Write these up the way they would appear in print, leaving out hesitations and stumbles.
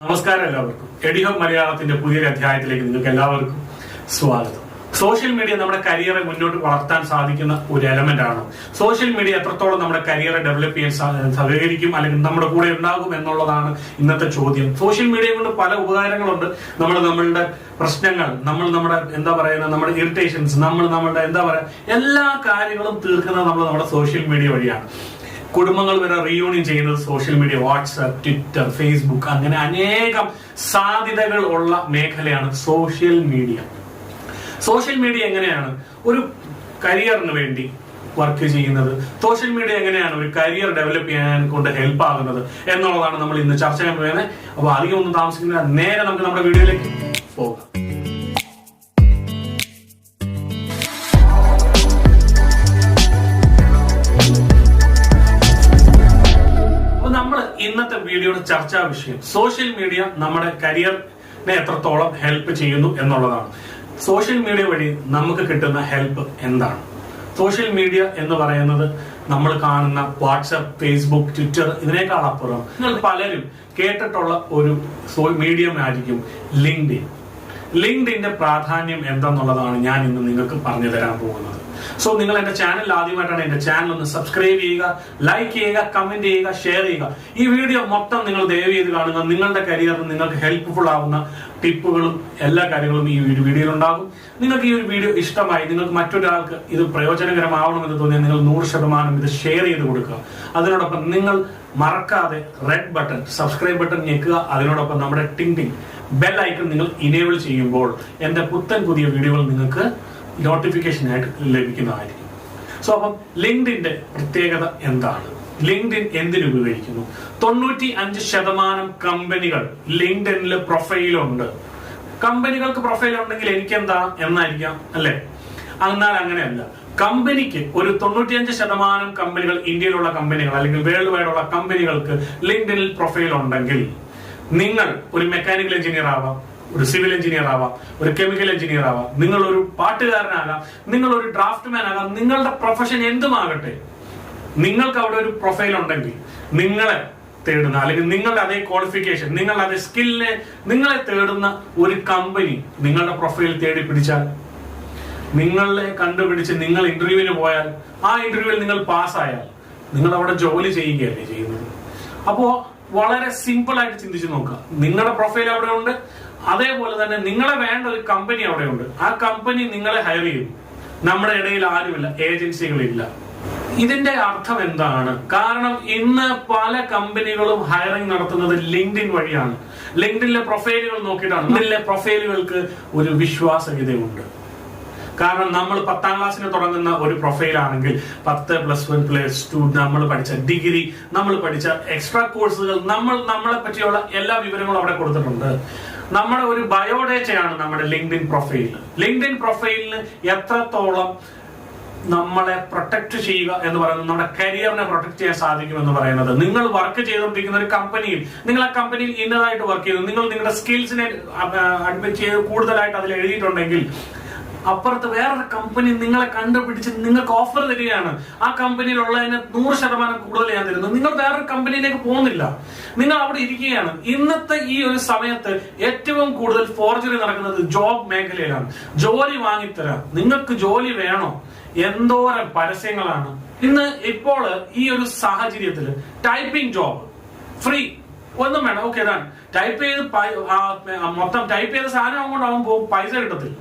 നമസ്കാരം എല്ലാവർക്കും. എഡിഹബ് മലയാളത്തിന്റെ പുതിയൊരു അധ്യായത്തിലേക്ക് നിങ്ങൾക്ക് എല്ലാവർക്കും സ്വാഗതം. സോഷ്യൽ മീഡിയ നമ്മുടെ കരിയറെ മുന്നോട്ട് വളർത്താൻ സാധിക്കുന്ന ഒരു എലമെന്റ് ആണ്. സോഷ്യൽ മീഡിയ എത്രത്തോളം നമ്മുടെ കരിയറെ ഡെവലപ്പ് ചെയ്യാൻ സഹകരിക്കും അല്ലെങ്കിൽ നമ്മുടെ കൂടെ ഉണ്ടാകും എന്നുള്ളതാണ് ഇന്നത്തെ ചോദ്യം. സോഷ്യൽ മീഡിയ കൊണ്ട് പല ഉപകാരങ്ങളുണ്ട്. നമ്മളുടെ പ്രശ്നങ്ങൾ, നമ്മുടെ നമ്മുടെ ഇറിറ്റേഷൻസ്, നമ്മളുടെ എല്ലാ കാര്യങ്ങളും തീർക്കുന്നത് നമ്മുടെ സോഷ്യൽ മീഡിയ വഴിയാണ്. കുടുംബങ്ങൾ വരെ റീയൂണിയൻ ചെയ്യുന്നത് social media, WhatsApp, Twitter, Facebook, അങ്ങനെ അനേകം സാധ്യതകൾ ഉള്ള മേഖലയാണ് സോഷ്യൽ മീഡിയ. സോഷ്യൽ മീഡിയ എങ്ങനെയാണ് ഒരു കരിയറിന് വേണ്ടി വർക്ക് ചെയ്യുന്നത്, സോഷ്യൽ മീഡിയ എങ്ങനെയാണ് ഒരു കരിയർ ഡെവലപ്പ് ചെയ്യാൻ കൊണ്ട് ഹെൽപ്പ് ആകുന്നത് എന്നുള്ളതാണ് നമ്മൾ ഇന്ന് ചർച്ച ചെയ്യാൻ പോകുന്നത്. അപ്പൊ അധികം ഒന്നും താമസിക്കുന്നില്ല, നേരെ നമുക്ക് നമ്മുടെ വീഡിയോയിലേക്ക് പോകാം. ഇന്നത്തെ വീഡിയോയുടെ ചർച്ചാ വിഷയം സോഷ്യൽ മീഡിയ നമ്മുടെ കരിയറിനെ എത്രത്തോളം ഹെൽപ്പ് ചെയ്യുന്നു എന്നുള്ളതാണ്. സോഷ്യൽ മീഡിയ വഴി നമുക്ക് കിട്ടുന്ന ഹെൽപ്പ് എന്താണ്? സോഷ്യൽ മീഡിയ എന്ന് പറയുന്നത് നമ്മൾ കാണുന്ന വാട്സ്ആപ്പ്, ഫേസ്ബുക്ക്, ട്വിറ്റർ, ഇതിനേക്കാൾ അപ്പുറം നിങ്ങൾ പലരും കേട്ടിട്ടുള്ള ഒരു മീഡിയം ആയിരിക്കും ലിങ്ക്ഡിൻ. ലിങ്ക്ഡിന്റെ പ്രാധാന്യം എന്താന്നുള്ളതാണ് ഞാൻ ഇന്ന് നിങ്ങൾക്ക് പറഞ്ഞു തരാൻ പോകുന്നത്. സോ നിങ്ങൾ എന്റെ ചാനൽ ആദ്യമായിട്ടാണ്, എന്റെ ചാനൽ ഒന്ന് സബ്സ്ക്രൈബ് ചെയ്യുക, ലൈക്ക് ചെയ്യുക, കമന്റ് ചെയ്യുക, ഷെയർ ചെയ്യുക. ഈ വീഡിയോ മൊത്തം നിങ്ങൾ ദയവ് ചെയ്ത് കാണുക. നിങ്ങളുടെ കരിയറിന് നിങ്ങൾക്ക് ഹെൽപ്ഫുൾ ആവുന്ന ടിപ്പുകളും എല്ലാ കാര്യങ്ങളും ഈ വീഡിയോയിൽ ഉണ്ടാകും. നിങ്ങൾക്ക് ഈ ഒരു വീഡിയോ ഇഷ്ടമായി, നിങ്ങൾക്ക് മറ്റൊരാൾക്ക് ഇത് പ്രയോജനകരമാവണമെന്ന് തോന്നിയാൽ നിങ്ങൾ 100% ഇത് ഷെയർ ചെയ്ത് കൊടുക്കുക. അതിനോടൊപ്പം നിങ്ങൾ മറക്കാതെ റെഡ് ബട്ടൺ, സബ്സ്ക്രൈബ് ബട്ടൺ ഞെക്കുക. അതിനോടൊപ്പം നമ്മുടെ ടിങ് ബെൽ ഐക്കൺ നിങ്ങൾ ഇനേബിൾ ചെയ്യുമ്പോൾ എന്റെ പുതിയ വീഡിയോകൾ നിങ്ങൾക്ക് നോട്ടിഫിക്കേഷൻ ആയിട്ട് ലഭിക്കുന്നതായിരിക്കും. സോ അപ്പം ലിങ്ക്ഡിന്റെ പ്രത്യേകത എന്താണ്? ലിങ്ക്ഡിൻ എന്തിനു ഉപയോഗിക്കുന്നു? 95% കമ്പനികൾ ലിങ്ക്ഡിനിൽ പ്രൊഫൈലുണ്ട്. കമ്പനികൾക്ക് പ്രൊഫൈൽ ഉണ്ടെങ്കിൽ എനിക്കെന്താ എന്നായിരിക്കാം അല്ലെ? എന്നാൽ അങ്ങനെയല്ല. കമ്പനിക്ക് ഒരു 95% കമ്പനികൾ, ഇന്ത്യയിലുള്ള കമ്പനികൾ അല്ലെങ്കിൽ വേൾഡ് വൈഡ് ഉള്ള കമ്പനികൾക്ക് ലിങ്ക്ഡിനിൽ പ്രൊഫൈൽ ഉണ്ടെങ്കിൽ നിങ്ങൾ ഒരു മെക്കാനിക്കൽ എഞ്ചിനീയർ ആവാം, ഒരു സിവിൽ എഞ്ചിനീയർ ആവാം, ഒരു കെമിക്കൽ എഞ്ചിനീയർ ആവാം, നിങ്ങൾ ഒരു പാട്ടുകാരനാകാം, നിങ്ങൾ ഒരു ഡ്രാഫ്റ്റ്മാൻ ആകാം, നിങ്ങളുടെ പ്രൊഫഷൻ എന്തുമാകട്ടെ, നിങ്ങൾക്ക് അവിടെ ഒരു പ്രൊഫൈൽ ഉണ്ടെങ്കിൽ നിങ്ങളെ തേടുന്ന അല്ലെങ്കിൽ നിങ്ങളുടെ അതേ ക്വാളിഫിക്കേഷൻ, നിങ്ങളുടെ അതേ സ്കില്ലിനെ നിങ്ങളെ തേടുന്ന ഒരു കമ്പനി നിങ്ങളുടെ പ്രൊഫൈൽ തേടി പിടിച്ചാൽ, നിങ്ങളെ കണ്ടുപിടിച്ച് നിങ്ങൾ ഇന്റർവ്യൂവിന് പോയാൽ, ആ ഇന്റർവ്യൂവിൽ നിങ്ങൾ പാസ്സായാൽ നിങ്ങൾ അവിടെ ജോലി ചെയ്യുകയല്ലേ ചെയ്യുന്നത്. അപ്പോ വളരെ സിമ്പിൾ ആയിട്ട് ചിന്തിച്ചു നോക്കുക. നിങ്ങളുടെ പ്രൊഫൈൽ അവിടെ ഉണ്ട്, അതേപോലെ തന്നെ നിങ്ങളെ വേണ്ട ഒരു കമ്പനി അവിടെ ഉണ്ട്. ആ കമ്പനി നിങ്ങളെ ഹയർ ചെയ്യും. നമ്മുടെ ഇടയിൽ ആരുമില്ല, ഏജൻസികളില്ല. ഇതിന്റെ അർത്ഥം എന്താണ്? കാരണം ഇന്ന് പല കമ്പനികളും ഹയറിംഗ് നടത്തുന്നത് ലിങ്ക്ഡിൻ വഴിയാണ്. ലിങ്ക്ഡിനിലെ പ്രൊഫൈലുകൾ നോക്കിയിട്ടാണ്. ലിങ്ക്ഡിനിലെ പ്രൊഫൈലുകൾക്ക് ഒരു വിശ്വാസ്യതയുണ്ട്. കാരണം നമ്മൾ 10ാം ക്ലാസ്സിന് തുടങ്ങുന്ന ഒരു പ്രൊഫൈൽ ആണെങ്കിൽ 10+1+2 നമ്മൾ പഠിച്ച ഡിഗ്രി, നമ്മൾ പഠിച്ച എക്സ്ട്രാ കോഴ്സുകൾ, നമ്മളെ പറ്റിയുള്ള എല്ലാ വിവരങ്ങളും അവിടെ കൊടുത്തിട്ടുണ്ട്. നമ്മുടെ ഒരു ബയോഡേറ്റയാണ് നമ്മുടെ ലിങ്ക്ഡിൻ പ്രൊഫൈൽ. ലിങ്ക്ഡിൻ പ്രൊഫൈലിന് എത്രത്തോളം നമ്മളെ പ്രൊട്ടക്ട് ചെയ്യുക എന്ന് പറയുന്നത്, നമ്മുടെ കരിയറിനെ പ്രൊട്ടക്ട് ചെയ്യാൻ സാധിക്കും എന്ന് പറയുന്നത്, നിങ്ങൾ വർക്ക് ചെയ്തുകൊണ്ടിരിക്കുന്ന ഒരു കമ്പനിയിൽ, നിങ്ങൾ ആ കമ്പനിയിൽ ഇന്നതായിട്ട് വർക്ക് ചെയ്തു, നിങ്ങൾ നിങ്ങളുടെ സ്കിൽസിനെ അഡ്മിറ്റ് ചെയ്ത് കൂടുതലായിട്ട് അതിൽ എഴുതിയിട്ടുണ്ടെങ്കിൽ അപ്പുറത്ത് വേറൊരു കമ്പനി നിങ്ങളെ കണ്ടുപിടിച്ച് നിങ്ങൾക്ക് ഓഫർ തരികയാണ്. ആ കമ്പനിയിൽ ഉള്ളതിന് 100% കൂടുതൽ ഞാൻ തരുന്നു. നിങ്ങൾ വേറൊരു കമ്പനിയിലേക്ക് പോകുന്നില്ല, നിങ്ങൾ അവിടെ ഇരിക്കുകയാണ്. ഇന്നത്തെ ഈ ഒരു സമയത്ത് ഏറ്റവും കൂടുതൽ ഫോർജറി നടക്കുന്നത് ജോബ് മേഖലയിലാണ്. ജോലി വാങ്ങിത്തരാം, നിങ്ങൾക്ക് ജോലി വേണോ, എന്തോരം പരസ്യങ്ങളാണ് ഇന്ന്. ഇപ്പോൾ ഈ ഒരു സാഹചര്യത്തിൽ ടൈപ്പിംഗ് ജോബ് ഫ്രീ, ഒന്നും വേണം, ഓക്കെ ഇതാണ് ടൈപ്പ് ചെയ്ത് മൊത്തം ടൈപ്പ് ചെയ്ത സാധനം അങ്ങോട്ട് അവൻ പോകും, പൈസ കിട്ടത്തില്ല.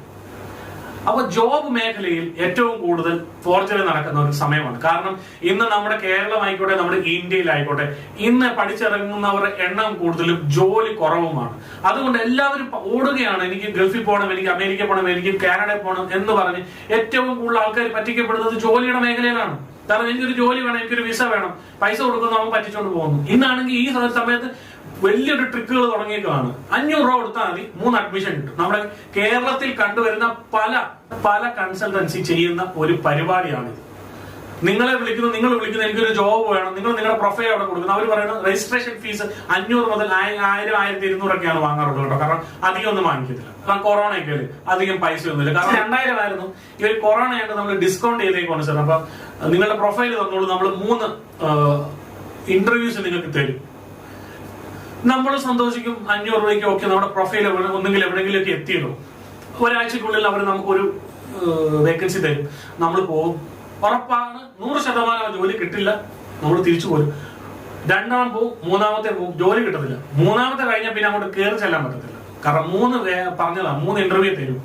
അപ്പൊ ജോബ് മേഖലയിൽ ഏറ്റവും കൂടുതൽ ഫോർജറി നടക്കുന്ന ഒരു സമയമാണ്. കാരണം ഇന്ന് നമ്മുടെ കേരളമായിക്കോട്ടെ, നമ്മുടെ ഇന്ത്യയിലായിക്കോട്ടെ, ഇന്ന് പഠിച്ചിറങ്ങുന്നവരുടെ എണ്ണം കൂടുതലും, ജോലി കുറവുമാണ്. അതുകൊണ്ട് എല്ലാവരും ഓടുകയാണ്. എനിക്ക് ഗൾഫിൽ പോകണം, എനിക്ക് അമേരിക്ക പോകണം, എനിക്ക് കാനഡയിൽ പോകണം എന്ന് പറഞ്ഞ് ഏറ്റവും കൂടുതൽ ആൾക്കാർ പറ്റിക്കപ്പെടുന്നത് ജോലിയുടെ മേഖലയിലാണ്. കാരണം എനിക്കൊരു ജോലി വേണം, എനിക്കൊരു വിസ വേണം, പൈസ കൊടുക്കുന്നു, അവൻ പറ്റിച്ചോണ്ട് പോകുന്നു. ഇന്നാണെങ്കിൽ ഈ സമയത്ത് വലിയൊരു ട്രിക്കുകൾ തുടങ്ങിയേക്കാണ്. 500 രൂപ കൊടുത്താൽ മതി 3 അഡ്മിഷൻ കിട്ടും. നമ്മുടെ കേരളത്തിൽ കണ്ടുവരുന്ന പല കൺസൾട്ടൻസി ചെയ്യുന്ന ഒരു പരിപാടിയാണിത്. നിങ്ങൾ വിളിക്കുന്ന എനിക്കൊരു ജോബ് വേണം, നിങ്ങളുടെ പ്രൊഫൈൽ അവിടെ കൊടുക്കുന്നത്. അവർ പറയുന്നത് രജിസ്ട്രേഷൻ ഫീസ് 500 മുതൽ 1000, 1200 വാങ്ങാറുള്ളൂ കേട്ടോ. കാരണം അധികം ഒന്നും വാങ്ങിക്കത്തില്ല. കാരണം കൊറോണയൊക്കെ അധികം പൈസ ഒന്നുമില്ല. കാരണം 2000 ആയിരുന്നു. ഈ ഒരു കൊറോണ ആയിട്ട് നമ്മൾ ഡിസ്കൗണ്ട് ചെയ്തേക്കാണ് സാർ. അപ്പൊ നിങ്ങളുടെ പ്രൊഫൈൽ തന്നോളൂ, നമ്മൾ 3 ഇന്റർവ്യൂസ് നിങ്ങൾക്ക് തരും. നമ്മൾ സന്തോഷിക്കും. 500 രൂപയ്ക്ക് ഓക്കെ നമ്മുടെ പ്രൊഫൈൽ ഒന്നെങ്കിൽ എവിടെയെങ്കിലുമൊക്കെ എത്തിയല്ലോ, ഒരാഴ്ചക്കുള്ളിൽ അവർ നമുക്കൊരു വേക്കൻസി തരും, നമ്മൾ പോകും. ഉറപ്പാണ് 100% ജോലി കിട്ടില്ല, നമ്മൾ തിരിച്ചു പോരും. രണ്ടാമത് പോകും, മൂന്നാമത്തെ പോകും, ജോലി കിട്ടത്തില്ല. മൂന്നാമത്തെ കഴിഞ്ഞാൽ പിന്നെ അങ്ങോട്ട് കയറി ചെല്ലാൻ പറ്റത്തില്ല. കാരണം 3 ഇന്റർവ്യൂ തരും.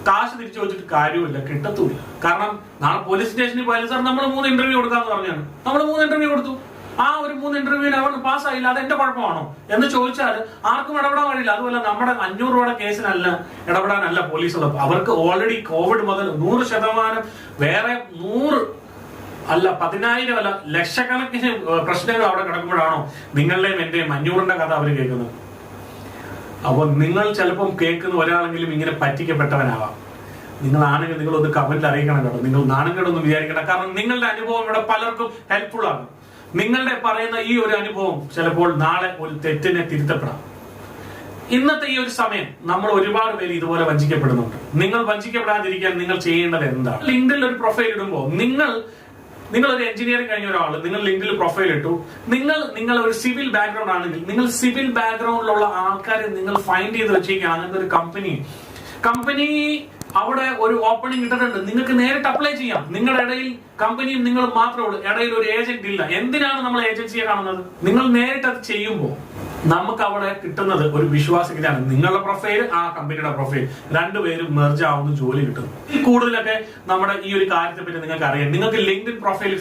കാശ് തിരിച്ചു വെച്ചിട്ട് കാര്യമില്ല, കിട്ടത്തുമില്ല. കാരണം നാളെ പോലീസ് സ്റ്റേഷനിൽ പോയാലും സാർ നമ്മൾ 3 ഇന്റർവ്യൂ കൊടുക്കാന്ന് പറഞ്ഞാണ്. നമ്മൾ 3 ഇന്റർവ്യൂ കൊടുത്തു, ആ ഒരു 3 ഇന്റർവ്യൂവിന് അവർ പാസ്സായില്ല, അത് എന്റെ കുഴപ്പമാണോ എന്ന് ചോദിച്ചാൽ ആർക്കും ഇടപെടാൻ കഴിയില്ല. അതുപോലെ നമ്മുടെ 500 രൂപയുടെ കേസിനല്ല ഇടപെടാനല്ല പോലീസ് ഉള്ളത്. അവർക്ക് ഓൾറെഡി കോവിഡ് മുതൽ 100% വേറെ 100 അല്ല 10,000 അല്ല ലക്ഷക്കണക്കിന് പ്രശ്നങ്ങൾ അവിടെ കിടക്കുമ്പോഴാണോ നിങ്ങളുടെയും എന്റെയും 500ന്റെ കഥ അവർ കേൾക്കുന്നത്? അപ്പൊ നിങ്ങൾ ചിലപ്പം കേൾക്കുന്ന ഒരാളെങ്കിലും ഇങ്ങനെ പറ്റിക്കപ്പെട്ടവനാവാം. നിങ്ങളാണെങ്കിൽ നിങ്ങളൊന്ന് കമന്റിൽ അറിയിക്കണം കേട്ടോ. നിങ്ങൾ നാണങ്ങളൊന്നും വിചാരിക്കണം. കാരണം നിങ്ങളുടെ അനുഭവം ഇവിടെ പലർക്കും ഹെൽപ്ഫുൾ ആണ്. നിങ്ങളുടെ പറയുന്ന ഈ ഒരു അനുഭവം ചിലപ്പോൾ നാളെ ഒരു തെറ്റിനെ തിരുത്തപ്പെടാം. ഇന്നത്തെ ഈ ഒരു സമയം നമ്മൾ ഒരുപാട് പേര് ഇതുപോലെ വഞ്ചിക്കപ്പെടുന്നുണ്ട്. നിങ്ങൾ വഞ്ചിക്കപ്പെടാതിരിക്കാൻ നിങ്ങൾ ചെയ്യേണ്ടത് എന്താണ്? ലിങ്ക്ഡിൽ ഒരു പ്രൊഫൈൽ ഇടുമ്പോൾ നിങ്ങൾ ഒരു എഞ്ചിനീയറിംഗ് കഴിഞ്ഞ ഒരാൾ, നിങ്ങൾ ലിങ്ക്ഡിൽ പ്രൊഫൈൽ ഇട്ടു, നിങ്ങൾ ഒരു സിവിൽ ബാക്ക്ഗ്രൗണ്ട് ആണെങ്കിൽ നിങ്ങൾ സിവിൽ ബാക്ക്ഗ്രൗണ്ടിലുള്ള ആൾക്കാരെ നിങ്ങൾ ഫൈൻഡ് ചെയ്ത് വെച്ചിരിക്കുകയാണ്. അങ്ങനത്തെ ഒരു കമ്പനി അവിടെ ഒരു ഓപ്പണിംഗ് ഇട്ടിട്ടുണ്ട്, നിങ്ങൾക്ക് നേരിട്ട് അപ്ലൈ ചെയ്യാം. നിങ്ങളുടെ ഇടയിൽ കമ്പനിയും നിങ്ങൾ മാത്രമേ ഉള്ളൂ, ഇടയിൽ ഒരു ഏജന്റ് ഇല്ല. എന്തിനാണ് നമ്മൾ ഏജൻസിയെ കാണുന്നത്? നിങ്ങൾ നേരിട്ട് അത് ചെയ്യുമ്പോൾ നമുക്ക് അവിടെ കിട്ടുന്നത് ഒരു വിശ്വാസത്തിലാണ്. നിങ്ങളുടെ പ്രൊഫൈൽ, ആ കമ്പനിയുടെ പ്രൊഫൈൽ, രണ്ടുപേരും മെർജ് ആവുന്ന ജോലി കിട്ടുന്നു. കൂടുതലൊക്കെ നമ്മുടെ ഈ ഒരു കാര്യത്തെ പറ്റി നിങ്ങൾക്ക് അറിയാം. നിങ്ങൾക്ക് ലിങ്ക്ഡിൻ പ്രൊഫൈൽ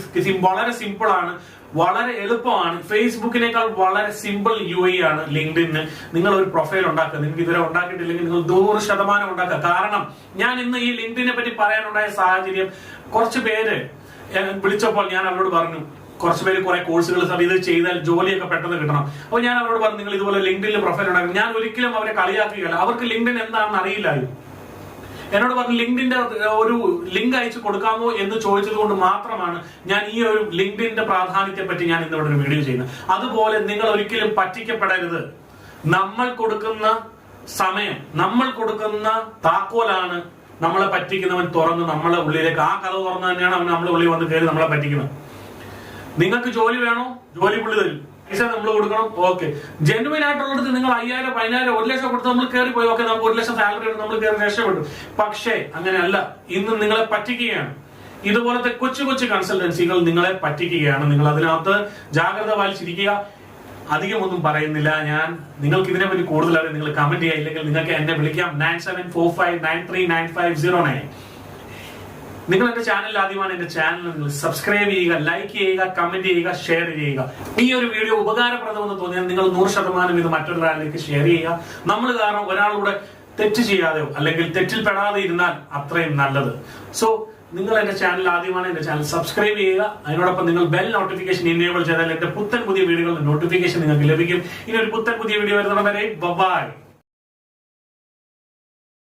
വളരെ സിമ്പിൾ ആണ്, വളരെ എളുപ്പമാണ്. ഫേസ്ബുക്കിനേക്കാൾ വളരെ സിമ്പിൾ UI ആണ് ലിങ്ക്ഡിന്. നിങ്ങൾ ഒരു പ്രൊഫൈൽ ഉണ്ടാക്കുക. നിങ്ങൾക്ക് ഇതുവരെ ഉണ്ടാക്കിയിട്ടില്ലെങ്കിൽ നിങ്ങൾ 100% ഉണ്ടാക്കുക. കാരണം ഞാൻ ഇന്ന് ഈ ലിങ്ക്ഡിനെ പറ്റി പറയാനുണ്ടായ സാഹചര്യം, കുറച്ച് പേര് വിളിച്ചപ്പോൾ ഞാൻ അവരോട് പറഞ്ഞു, കുറച്ച് പേര് കുറെ കോഴ്സുകൾ ഇത് ചെയ്താൽ ജോലിയൊക്കെ പെട്ടെന്ന് കിട്ടണം. അപ്പൊ ഞാൻ അവരോട് പറഞ്ഞു, നിങ്ങൾ ഇതുപോലെ ലിങ്ക്ഡിനിൽ പ്രൊഫൈൽ ഉണ്ടാക്കണം. ഞാൻ ഒരിക്കലും അവരെ കളിയാക്കുകയല്ല, അവർക്ക് ലിങ്ക്ഡിൻ എന്താണെന്ന് അറിയില്ലായിരുന്നു. എന്നോട് പറഞ്ഞു ലിങ്ക്ഡിന്റെ ഒരു ലിങ്ക് അയച്ചു കൊടുക്കാമോ എന്ന് ചോദിച്ചത് കൊണ്ട് മാത്രമാണ് ഞാൻ ഈ ഒരു ലിങ്ക്ഡിന്റെ പ്രാധാന്യത്തെ പറ്റി ഞാൻ ഇന്നിവിടെ ഒരു വീഡിയോ ചെയ്യുന്നത്. അതുപോലെ നിങ്ങൾ ഒരിക്കലും പറ്റിക്കപ്പെടരുത്. നമ്മൾ കൊടുക്കുന്ന സമയം, നമ്മൾ കൊടുക്കുന്ന താക്കോലാണ് നമ്മളെ പറ്റിക്കുന്നവൻ തുറന്ന് നമ്മളെ ഉള്ളിലേക്ക്, ആ കഥ തുറന്ന് തന്നെയാണ് അവൻ നമ്മളെ ഉള്ളിൽ വന്ന് കയറി നമ്മളെ പറ്റിക്കുന്നത്. നിങ്ങൾക്ക് ജോലി വേണോ? ജോലി പുള്ളി തരും, പൈസ നമ്മൾ കൊടുക്കണം. ഓക്കെ, ജെന്യുവൻ ആയിട്ടുള്ളത് നിങ്ങൾ 5,000, 10,000, 1 ലക്ഷം കൊടുത്ത് നമ്മൾ കയറി പോയി. ഓക്കെ, നമുക്ക് 1 ലക്ഷം സാലറി നമ്മൾ കയറി രക്ഷപ്പെട്ടു. പക്ഷേ അങ്ങനെയല്ല, ഇന്ന് നിങ്ങളെ പറ്റിക്കുകയാണ്. ഇതുപോലത്തെ കൊച്ചു കൺസൾട്ടൻസികൾ നിങ്ങളെ പറ്റിക്കുകയാണ്. നിങ്ങൾ അതിനകത്ത് ജാഗ്രത പാലിച്ചിരിക്കുക. അധികമൊന്നും പറയുന്നില്ല ഞാൻ. നിങ്ങൾക്ക് ഇതിനെപ്പറ്റി കൂടുതൽ അറിയാം, നിങ്ങൾ കമന്റ് ചെയ്യുക. ഇല്ലെങ്കിൽ നിങ്ങൾക്ക് എന്നെ വിളിക്കാം 9745939509. നിങ്ങൾ എന്റെ ചാനലിൽ ആദ്യമാണ്, എന്റെ ചാനൽ നിങ്ങൾ സബ്സ്ക്രൈബ് ചെയ്യുക, ലൈക്ക് ചെയ്യുക, കമന്റ് ചെയ്യുക, ഷെയർ ചെയ്യുക. ഈ ഒരു വീഡിയോ ഉപകാരപ്രദമെന്ന് തോന്നിയാൽ നിങ്ങൾ 100% ഇത് മറ്റൊരാളിലേക്ക് ഷെയർ ചെയ്യുക. നമ്മൾ കാരണം ഒരാളുടെ തെറ്റ് ചെയ്യാതെയോ അല്ലെങ്കിൽ തെറ്റിൽ പെടാതെ ഇരുന്നാൽ അത്രയും നല്ലത്. സോ നിങ്ങൾ എന്റെ ചാനൽ ആദ്യമാണ്, എന്റെ ചാനൽ സബ്സ്ക്രൈബ് ചെയ്യുക. അതിനോടൊപ്പം നിങ്ങൾ ബെൽ നോട്ടിഫിക്കേഷൻ എനേബിൾ ചെയ്താൽ എന്റെ പുതിയ വീഡിയോകളുടെ നോട്ടിഫിക്കേഷൻ നിങ്ങൾക്ക് ലഭിക്കും. ഇനി ഒരു പുതിയ വീഡിയോ വരുന്നവരെ ബൈ.